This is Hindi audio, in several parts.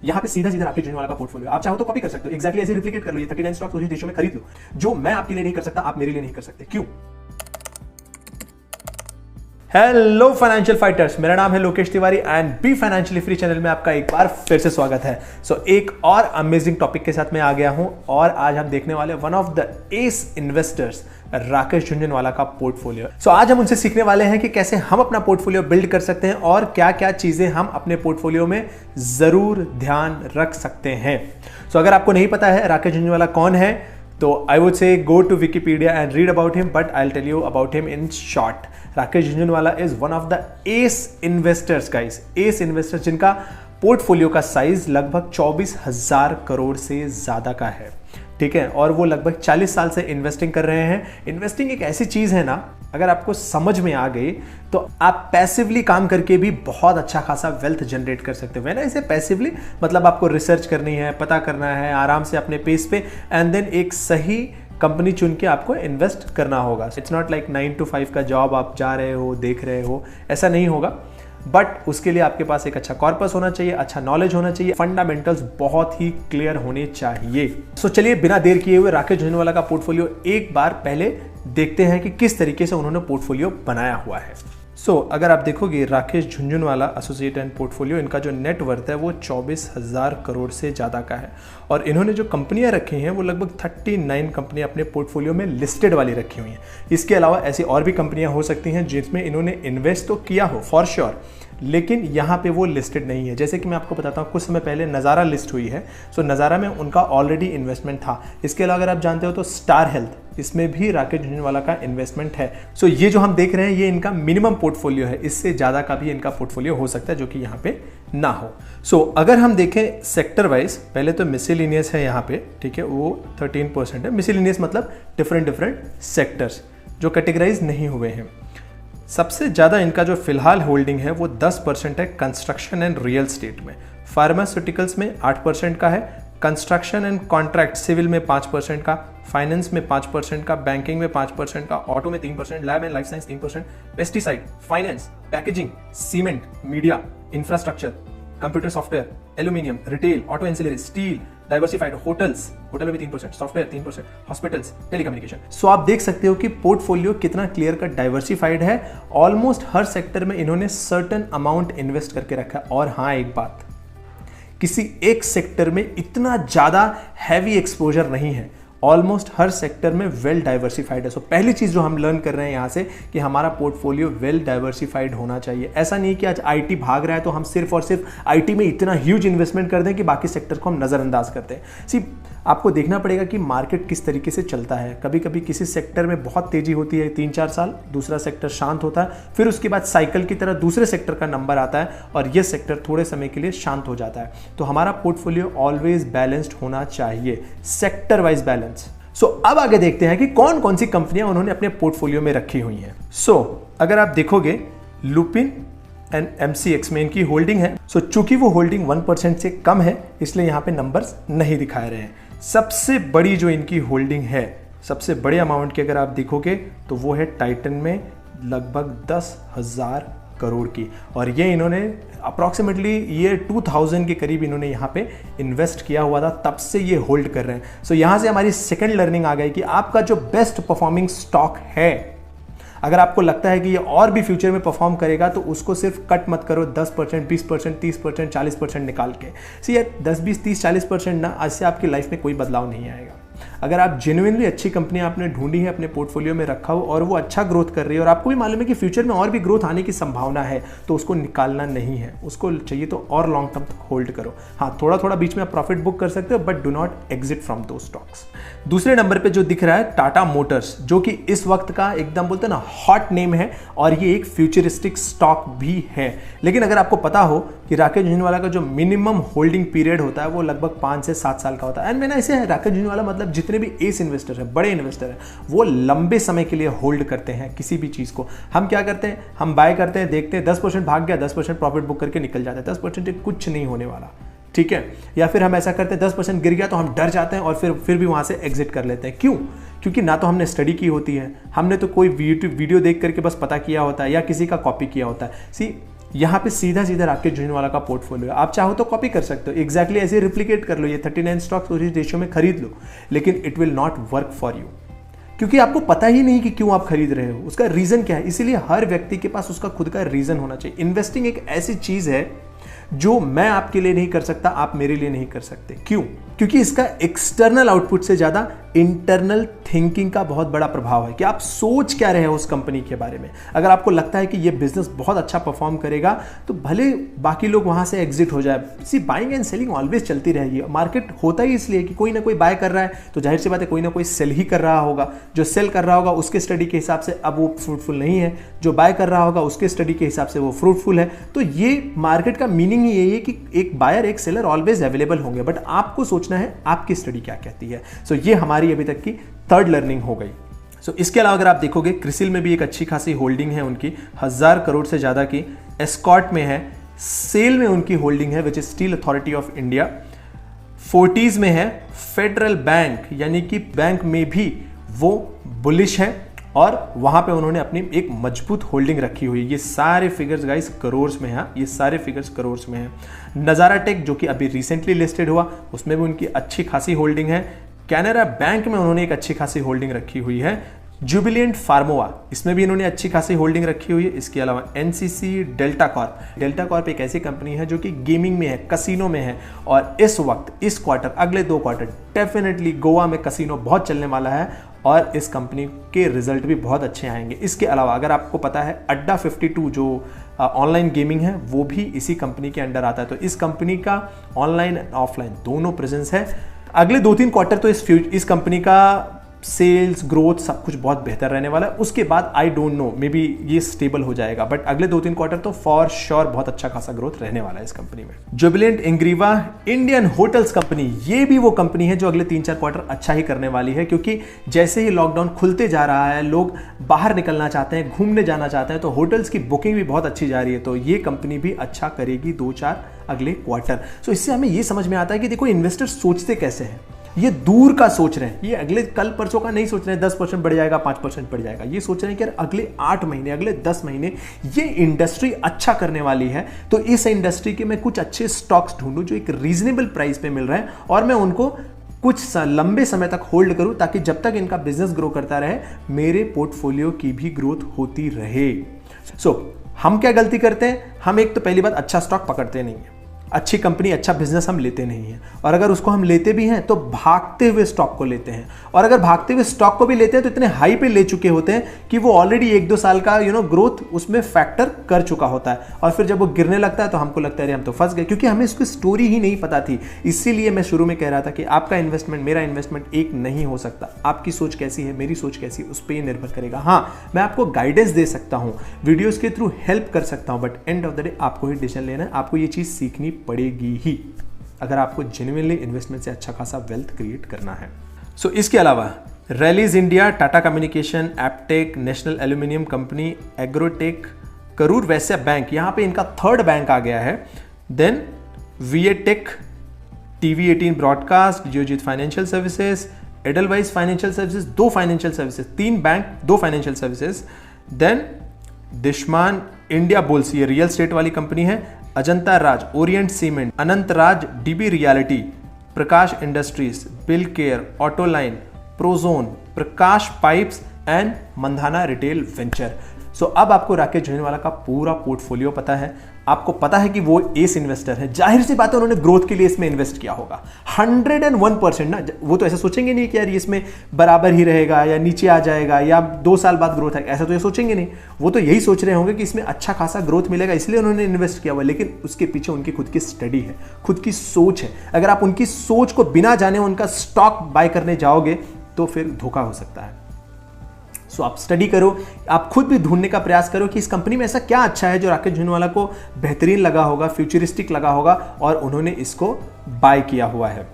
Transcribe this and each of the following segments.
यहाँ पे सीधा सीधा राकेश झुंझुनवाला का पोर्टफोलियो, आप चाहो तो कॉपी कर सकते हो, एक्जैक्टली ऐसे रिप्लिकेट कर लो, ये 39 स्टॉक्स उसी देशों में खरीद लो। जो मैं आपके लिए नहीं कर सकता, आप मेरे लिए नहीं कर सकते। क्यों? हेलो फाइनेंशियल फाइटर्स, मेरा नाम है Lokesh Tiwari and be financially free channel में आपका एक बार फिर से स्वागत है। एक और अमेजिंग टॉपिक के साथ मैं आ गया हूं और आज हम देखने वाले one of the ace investors Rakesh Jhunjhunwala का पोर्टफोलियो। आज हम उनसे सीखने वाले हैं कि कैसे हम अपना पोर्टफोलियो बिल्ड कर सकते हैं और क्या क्या चीजें हम अपने पोर्टफोलियो में जरूर ध्यान रख सकते हैं। अगर आपको नहीं पता है राकेश झुंझुनवाला कौन है, तो I would say go to Wikipedia and read about him, but I will tell you about him in short. Rakesh Jhunjhunwala is one of the ace investors guys, ace investors जिनका पोर्टफोलियो का साइज लगभग 24,000 करोड़ से ज्यादा का है, ठीक है। और वो लगभग 40 साल से इन्वेस्टिंग कर रहे हैं। इन्वेस्टिंग एक ऐसी चीज है ना, अगर आपको समझ में आ गई तो आप पैसिवली काम करके भी बहुत अच्छा खासा वेल्थ जनरेट कर सकते हो। ना इसे पैसिवली मतलब आपको रिसर्च करनी है, पता करना है आराम से अपने पेस पे, एंड देन एक सही कंपनी चुन के आपको इन्वेस्ट करना होगा। इट्स नॉट लाइक 9 to 5 का जॉब आप जा रहे हो, देख रहे हो, ऐसा नहीं होगा। बट उसके लिए आपके पास एक अच्छा कॉर्पस होना चाहिए, अच्छा नॉलेज होना चाहिए, फंडामेंटल्स बहुत ही क्लियर होने चाहिए। चलिए बिना देर किए हुए राकेश झुंझुनवाला का पोर्टफोलियो एक बार पहले देखते हैं कि किस तरीके से उन्होंने पोर्टफोलियो बनाया हुआ है। अगर आप देखोगे Rakesh Jhunjhunwala associate and portfolio, इनका जो नेट वर्थ है वो 24,000 करोड़ से ज़्यादा का है। और इन्होंने जो कंपनियां रखी हैं वो लगभग 39 कंपनियां अपने पोर्टफोलियो में लिस्टेड वाली रखी हुई हैं। इसके अलावा ऐसी और भी कंपनियां हो सकती हैं जिसमें इन्होंने इन्वेस्ट तो किया हो फॉर श्योर, लेकिन यहाँ पे वो लिस्टेड नहीं है। जैसे कि मैं आपको बताता हूँ, कुछ समय पहले नज़ारा लिस्ट हुई है, नज़ारा में उनका ऑलरेडी इन्वेस्टमेंट था। इसके अलावा अगर आप जानते हो तो स्टार हेल्थ, इसमें भी राकेश झुंझुनवाला का इन्वेस्टमेंट है। ये जो हम देख रहे हैं ये इनका मिनिमम पोर्टफोलियो है, इससे ज़्यादा का भी इनका पोर्टफोलियो हो सकता है जो कि यहाँ पे ना हो। अगर हम देखें सेक्टर वाइज, पहले तो मिसलेनियस है यहाँ पे, ठीक है, वो 13% है। मिसलेनियस मतलब डिफरेंट सेक्टर्स जो कैटेगराइज नहीं हुए हैं। सबसे ज़्यादा इनका जो फिलहाल होल्डिंग है वो 10% है कंस्ट्रक्शन एंड रियल स्टेट में, फार्मास्यूटिकल्स में 8% का है, कंस्ट्रक्शन एंड कॉन्ट्रैक्ट सिविल में 5% का, फाइनेंस में 5% का, बैंकिंग में 5% का, ऑटो में 3%, lab and life science 3%, pesticide, finance, packaging, cement, media, infrastructure, computer software, aluminium, retail, auto ancillary, steel, diversified, hotel में भी 3%, सॉफ्टवेयर 3%, हॉस्पिटल्स, टेलीकम्युनिकेशन। आप देख सकते हो कि पोर्टफोलियो कितना क्लियर कट डाइवर्सिफाइड है। ऑलमोस्ट हर सेक्टर में इन्होंने सर्टेन अमाउंट इन्वेस्ट करके रखा है। और हाँ, एक बात, किसी एक सेक्टर में इतना ज्यादा हैवी एक्सपोजर नहीं है, ऑलमोस्ट हर सेक्टर में वेल डाइवर्सिफाइड है। पहली चीज जो हम लर्न कर रहे हैं यहाँ से कि हमारा पोर्टफोलियो वेल डाइवर्सिफाइड होना चाहिए। ऐसा नहीं कि आज आईटी भाग रहा है तो हम सिर्फ और सिर्फ आईटी में इतना ह्यूज इन्वेस्टमेंट कर दें कि बाकी सेक्टर को हम नजरअंदाज करते हैं। आपको देखना पड़ेगा कि मार्केट किस तरीके से चलता है। कभी कभी किसी सेक्टर में बहुत तेजी होती है 3-4 साल, दूसरा सेक्टर शांत होता है, फिर उसके बाद साइकिल की तरह दूसरे सेक्टर का नंबर आता है और यह सेक्टर थोड़े समय के लिए शांत हो जाता है। तो हमारा पोर्टफोलियो ऑलवेज बैलेंस्ड होना चाहिए, सेक्टर वाइज बैलेंस। अब आगे देखते हैं कि कौन कौन सी कंपनियां उन्होंने अपने पोर्टफोलियो में रखी हुई हैं। अगर आप देखोगे लुपिन एंड MCX में इनकी होल्डिंग है। चूंकि वो होल्डिंग 1% से कम है इसलिए यहां पे नंबर्स नहीं दिखा रहे हैं। सबसे बड़ी जो इनकी होल्डिंग है, सबसे बड़े अमाउंट की अगर आप देखोगे तो वो है टाइटन में लगभग 10,000 करोड़ की, और ये इन्होंने अप्रॉक्सीमेटली ये 2000 के करीब इन्होंने यहाँ पे इन्वेस्ट किया हुआ था, तब से ये होल्ड कर रहे हैं। यहाँ से हमारी सेकंड लर्निंग आ गई कि आपका जो बेस्ट परफॉर्मिंग स्टॉक है, अगर आपको लगता है कि ये और भी फ्यूचर में परफॉर्म करेगा तो उसको सिर्फ कट मत करो 10%, 20%, 30%, 40% निकाल के। यार 10, 20, 30, 40% ना, आज से आपकी लाइफ में कोई बदलाव नहीं आएगा। अगर आप जेन्युइनली अच्छी कंपनियां आपने ढूंढी है, अपने पोर्टफोलियो में रखा हो और वो अच्छा ग्रोथ कर रही है और आपको भी मालूम है कि फ्यूचर में और भी ग्रोथ आने की संभावना है, तो उसको निकालना नहीं है, उसको चाहिए तो और लॉन्ग टर्म तक होल्ड करो। हाँ, थोड़ा थोड़ा बीच में आप प्रॉफिट बुक कर सकते हो, but do not exit from दो स्टॉक्स। दूसरे नंबर पे जो दिख रहा है टाटा मोटर्स, जो कि इस वक्त का एकदम बोलते हैं ना हॉट नेम है और ये एक फ्यूचरिस्टिक स्टॉक भी है। लेकिन अगर आपको पता हो कि राकेश झुंझुनवाला का जो मिनिमम होल्डिंग पीरियड होता है वो लगभग 5 से 7 साल का होता है। एंड मैंने ऐसे राकेश झुंझुनवाला मतलब जितने भी एस इन्वेस्टर है, बड़े इन्वेस्टर है, वो लंबे समय के लिए होल्ड करते हैं किसी भी चीज को। हम क्या करते हैं, हम बाय करते हैं, देखते हैं 10% भाग गया, 10% प्रॉफिट बुक करके निकल जाते हैं, 10% कुछ नहीं होने वाला, ठीक है। या फिर हम ऐसा करते हैं 10% गिर गया तो हम डर जाते हैं और फिर भी वहां से एग्जिट कर लेते हैं। क्यों? क्योंकि ना तो हमने स्टडी की होती है, हमने तो कोई वीडियो देख करके बस पता किया होता है या किसी का कॉपी किया होता है। यहाँ पे सीधा सीधा राकेश झुनझुनवाला का पोर्टफोलियो, आप चाहो तो कॉपी कर सकते हो, एग्जैक्टली ऐसे रिप्लिकेट कर लो, ये 39 स्टॉक्स उसी रेशियो में खरीद लो, लेकिन it will not work for you, क्योंकि आपको पता ही नहीं कि क्यों आप खरीद रहे हो, उसका रीजन क्या है। इसीलिए हर व्यक्ति के पास उसका खुद का रीजन होना चाहिए। इन्वेस्टिंग एक ऐसी चीज है जो मैं आपके लिए नहीं कर सकता, आप मेरे लिए नहीं कर सकते। क्यों? क्योंकि इसका एक्सटर्नल आउटपुट से ज्यादा इंटरनल थिंकिंग का बहुत बड़ा प्रभाव है कि आप सोच क्या रहे हो उस कंपनी के बारे में। अगर आपको लगता है कि ये बिजनेस बहुत अच्छा परफॉर्म करेगा तो भले बाकी लोग वहां से एग्जिट हो जाए, सी बाइंग एंड सेलिंग ऑलवेज चलती रहेगी। मार्केट होता ही इसलिए कि कोई ना कोई बाय कर रहा है, तो जाहिर सी बात है कोई ना कोई सेल ही कर रहा होगा। जो सेल कर रहा होगा उसके स्टडी के हिसाब से अब वो फ्रूटफुल नहीं है, जो बाय कर रहा होगा उसके स्टडी के हिसाब से वो फ्रूटफुल है। तो ये मार्केट का मीनिंग ही यही है कि एक बायर एक सेलर ऑलवेज अवेलेबल होंगे, बट आपको सोचना है आपकी स्टडी क्या कहती है। सो ये हमारी अभी तक की थर्ड लर्निंग हो गई। सो इसके अलावा अगर आप देखोगे क्रिसिल में भी एक अच्छी खासी होल्डिंग है उनकी, 1000 करोड़ से ज्यादा की। एस्कॉर्ट में है, सेल में उनकी होल्डिंग है which is steel authority of India. Forties में है, फेडरल बैंक यानी कि बैंक में भी वो बुलिश है और वहां पे उन्होंने अपनी एक मजबूत होल्डिंग रखी हुई है। ये सारे फिगर्स गाइस करोर्स में है, ये सारे फिगर्स करोर्स में है। नजारा टेक जो कि अभी रिसेंटली लिस्टेड हुआ, उसमें भी उनकी अच्छी खासी होल्डिंग है। कैनरा बैंक में उन्होंने एक अच्छी खासी होल्डिंग रखी हुई है। जुबिलिएंट फार्मोवा, इसमें भी इन्होंने अच्छी खासी होल्डिंग रखी हुई है। इसके अलावा एनसीसी, डेल्टा कॉर्प एक ऐसी कंपनी है जो कि गेमिंग में है, कसिनो में है, और इस वक्त इस क्वार्टर, अगले 2 क्वार्टर डेफिनेटली गोवा में कसिनो बहुत चलने वाला है और इस कंपनी के रिजल्ट भी बहुत अच्छे आएंगे। इसके अलावा अगर आपको पता है अड्डा 52 जो ऑनलाइन गेमिंग है वो भी इसी कंपनी के अंडर आता है, तो इस कंपनी का ऑनलाइन एंड ऑफलाइन दोनों प्रेजेंस है। अगले 2-3 क्वार्टर तो इस कंपनी का सेल्स ग्रोथ सब कुछ बहुत बेहतर रहने वाला है। उसके बाद I don't know, may be ये स्टेबल हो जाएगा, बट अगले 2-3 क्वार्टर तो फॉर श्योर बहुत अच्छा खासा ग्रोथ रहने वाला है इस कंपनी में। जुबिलेंट इंग्रीवा इंडियन होटल्स कंपनी, ये भी वो कंपनी है जो अगले 3-4 क्वार्टर अच्छा ही करने वाली है, क्योंकि जैसे ही लॉकडाउन खुलते जा रहा है, लोग बाहर निकलना चाहते हैं, घूमने जाना चाहते हैं, तो होटल्स की बुकिंग भी बहुत अच्छी जा रही है, तो ये कंपनी भी अच्छा करेगी 2-4 अगले क्वार्टर। सो इससे हमें ये समझ में आता है कि देखो इन्वेस्टर सोचते कैसे हैं, ये दूर का सोच रहे हैं, ये अगले कल परसों का नहीं सोच रहे हैं 10% बढ़ जाएगा, 5% बढ़ जाएगा, ये सोच रहे हैं कि यार अगले 8 महीने, अगले 10 महीने ये इंडस्ट्री अच्छा करने वाली है, तो इस इंडस्ट्री के मैं कुछ अच्छे स्टॉक्स ढूंढूं जो एक रीजनेबल प्राइस पे मिल रहे हैं और मैं उनको कुछ लंबे समय तक होल्ड करूं, ताकि जब तक इनका बिजनेस ग्रो करता रहे मेरे पोर्टफोलियो की भी ग्रोथ होती रहे। हम क्या गलती करते हैं, हम एक तो पहली बात अच्छा स्टॉक पकड़ते नहीं है, अच्छी कंपनी, अच्छा बिजनेस हम लेते नहीं हैं, और अगर उसको हम लेते भी हैं तो भागते हुए स्टॉक को लेते हैं, और अगर भागते हुए स्टॉक को भी लेते हैं तो इतने हाई पे ले चुके होते हैं कि वो ऑलरेडी 1-2 साल का ग्रोथ उसमें फैक्टर कर चुका होता है, और फिर जब वो गिरने लगता है तो हमको लगता है अरे हम तो फंस गए, क्योंकि हमें उसकी स्टोरी ही नहीं पता थी। इसीलिए मैं शुरू में कह रहा था कि आपका इन्वेस्टमेंट मेरा इन्वेस्टमेंट एक नहीं हो सकता। आपकी सोच कैसी है, मेरी सोच कैसी है, उस पर निर्भर करेगा। हाँ, मैं आपको गाइडेंस दे सकता हूँ, वीडियोज के थ्रू हेल्प कर सकता हूँ, but end of the day आपको ही डिसीजन लेना है, आपको ये चीज सीखनी पड़ेगी ही, अगर आपको जेन्युइनली इन्वेस्टमेंट से अच्छा खासा वेल्थ क्रिएट करना है। सो इसके अलावा rallies India, Tata communication, Aptech, national aluminium company, agrotech, Karur Vysya bank, यहां पे इनका थर्ड बैंक आ गया है। Then VA Tech, TV18 broadcast, Geojit Financial Services, Edelweiss Financial Services, 2 Financial Services, 3 bank, 2 Financial Services. Then Dishman India bulls, ये रियल स्टेट वाली कंपनी है। Ajanta Raj, Orient Cement, Anant Raj, DB Realty, Prakash Industries, Bilcare, Autoline, Prozone, Prakash Pipes and Mandhana Retail Venture. So अब आपको राकेश झुनझुनवाला का पूरा पोर्टफोलियो पता है, आपको पता है कि वो एस इन्वेस्टर है, जाहिर सी बात है उन्होंने ग्रोथ के लिए इसमें इन्वेस्ट किया होगा 101% ना। वो तो ऐसा सोचेंगे नहीं कि यार इसमें बराबर ही रहेगा या नीचे आ जाएगा या 2 साल बाद ग्रोथ है, ऐसा तो ये सोचेंगे नहीं। वो तो यही सोच रहे होंगे कि इसमें अच्छा खासा ग्रोथ मिलेगा, इसलिए उन्होंने इन्वेस्ट किया हुआ, लेकिन उसके पीछे उनकी खुद की स्टडी है, खुद की सोच है। अगर आप उनकी सोच को बिना जाने उनका स्टॉक बाय करने जाओगे तो फिर धोखा हो सकता है। सो आप स्टडी करो, आप खुद भी ढूंढने का प्रयास करो कि इस कंपनी में ऐसा क्या अच्छा है जो राकेश झुनझुनवाला को बेहतरीन लगा होगा, फ्यूचरिस्टिक लगा होगा और उन्होंने इसको बाय किया हुआ है।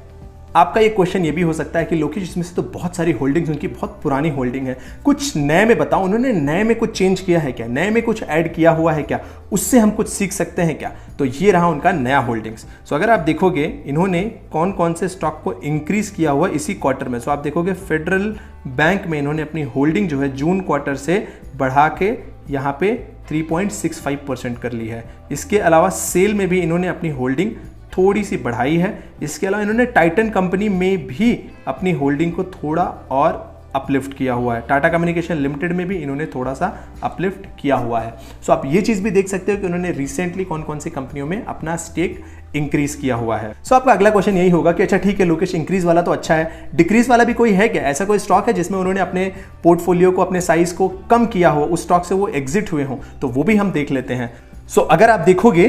आपका ये क्वेश्चन ये भी हो सकता है कि लोकेश इसमें से तो बहुत सारी होल्डिंग्स उनकी बहुत पुरानी होल्डिंग है, कुछ नए में बताओ, उन्होंने नए में कुछ चेंज किया है क्या, नए में कुछ ऐड किया हुआ है क्या, उससे हम कुछ सीख सकते हैं क्या? तो ये रहा उनका नया होल्डिंग्स। सो अगर आप देखोगे इन्होंने कौन कौन से स्टॉक को इंक्रीज किया हुआ इसी क्वार्टर में, सो आप देखोगे फेडरल बैंक में इन्होंने अपनी होल्डिंग जो है जून क्वार्टर से बढ़ा के यहाँ पे 3.65% कर ली है। इसके अलावा सेल में भी इन्होंने अपनी होल्डिंग थोड़ी सी बढ़ाई है। इसके अलावा इन्होंने टाइटन कंपनी में भी अपनी होल्डिंग को थोड़ा और अपलिफ्ट किया हुआ है। टाटा कम्युनिकेशन लिमिटेड में भी इन्होंने थोड़ा सा अपलिफ्ट किया हुआ है। सो आप ये चीज भी देख सकते हो कि उन्होंने रिसेंटली कौन कौन सी कंपनियों में अपना स्टेक इंक्रीज किया हुआ है। सो आपका अगला क्वेश्चन यही होगा कि अच्छा ठीक है लोकेश, इंक्रीज वाला तो अच्छा है, डिक्रीज वाला भी कोई है क्या? ऐसा कोई स्टॉक है जिसमें उन्होंने अपने पोर्टफोलियो को, अपने साइज को कम किया हो, उस स्टॉक से वो एग्जिट हुए हो? तो वो भी हम देख लेते हैं। सो अगर आप देखोगे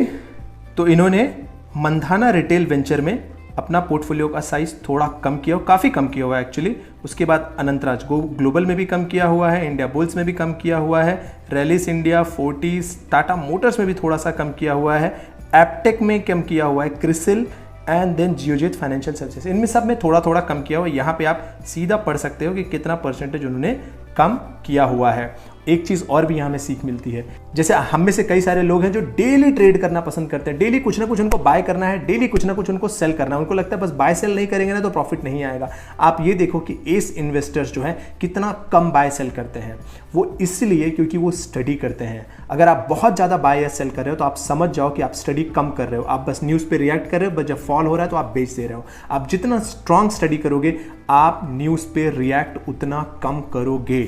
तो इन्होंने मंधाना रिटेल वेंचर में अपना पोर्टफोलियो का साइज थोड़ा कम किया, काफ़ी कम किया हुआ है एक्चुअली। उसके बाद अनंतराज ग्लोबल में भी कम किया हुआ है, इंडिया बुल्स में भी कम किया हुआ है, Rallis India, Fortis, Tata Motors में भी थोड़ा सा कम किया हुआ है, एपटेक में कम किया हुआ है, Crisil and then Geojit Financial Services, इनमें सब में थोड़ा थोड़ा कम किया हुआ है। यहाँ पे आप सीधा पढ़ सकते हो कि कितना परसेंटेज उन्होंने कम किया हुआ है। एक चीज़ और भी यहाँ में सीख मिलती है, जैसे हम में से कई सारे लोग हैं जो डेली ट्रेड करना पसंद करते हैं, डेली कुछ ना कुछ उनको बाय करना है, डेली कुछ ना कुछ उनको सेल करना है, उनको लगता है बस बाय सेल नहीं करेंगे ना तो प्रॉफिट नहीं आएगा। आप ये देखो कि एस इन्वेस्टर्स जो हैं कितना कम बाय सेल करते हैं, वो इसलिए क्योंकि वो स्टडी करते हैं। अगर आप बहुत ज़्यादा बाय या सेल कर रहे हो तो आप समझ जाओ कि आप स्टडी कम कर रहे हो, आप बस न्यूज़ पे रिएक्ट कर रहे हो, बस जब फॉल हो रहा है तो आप बेच दे रहे हो। आप जितना स्ट्रांग स्टडी करोगे आप न्यूज़ पे रिएक्ट उतना कम करोगे।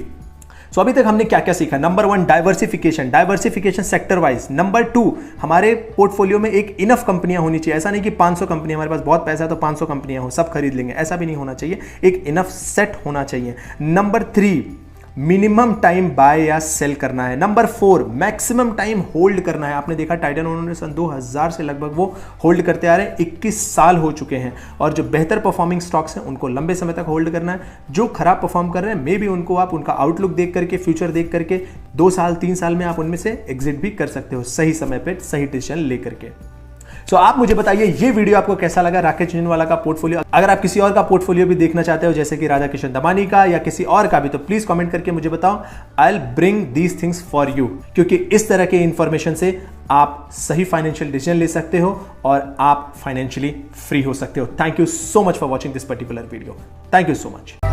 सो अभी तक हमने क्या क्या सीखा? Number 1 diversification sector wise. Number 2 हमारे पोर्टफोलियो में एक इनफ कंपनियां होनी चाहिए। ऐसा नहीं कि 500 कंपनियां, हमारे पास बहुत पैसा है तो 500 कंपनियां हो, सब खरीद लेंगे, ऐसा भी नहीं होना चाहिए। एक इनफ सेट होना चाहिए। नंबर 3 मिनिमम टाइम बाय या सेल करना है। नंबर 4 मैक्सिमम टाइम होल्ड करना है। आपने देखा टाइटन उन्होंने सन 2000 से लगभग वो होल्ड करते आ रहे हैं, 21 साल हो चुके हैं। और जो बेहतर परफॉर्मिंग स्टॉक्स हैं उनको लंबे समय तक होल्ड करना है। जो खराब परफॉर्म कर रहे हैं मे बी उनको आप उनका आउटलुक देख करके, फ्यूचर देख करके 2 साल 3 साल में आप उनमें से एग्जिट भी कर सकते हो, सही समय पर सही डिसीजन लेकर के। सो आप मुझे बताइए ये वीडियो आपको कैसा लगा, राकेश झुनझुनवाला का पोर्टफोलियो। अगर आप किसी और का पोर्टफोलियो भी देखना चाहते हो जैसे कि राधा किशन दमानी का या किसी और का भी, तो प्लीज कमेंट करके मुझे बताओ। I will bring these things for you, क्योंकि इस तरह के इंफॉर्मेशन से आप सही फाइनेंशियल डिसीजन ले सकते हो और आप फाइनेंशियली फ्री हो सकते हो। Thank you so much for watching this particular video. Thank you so much.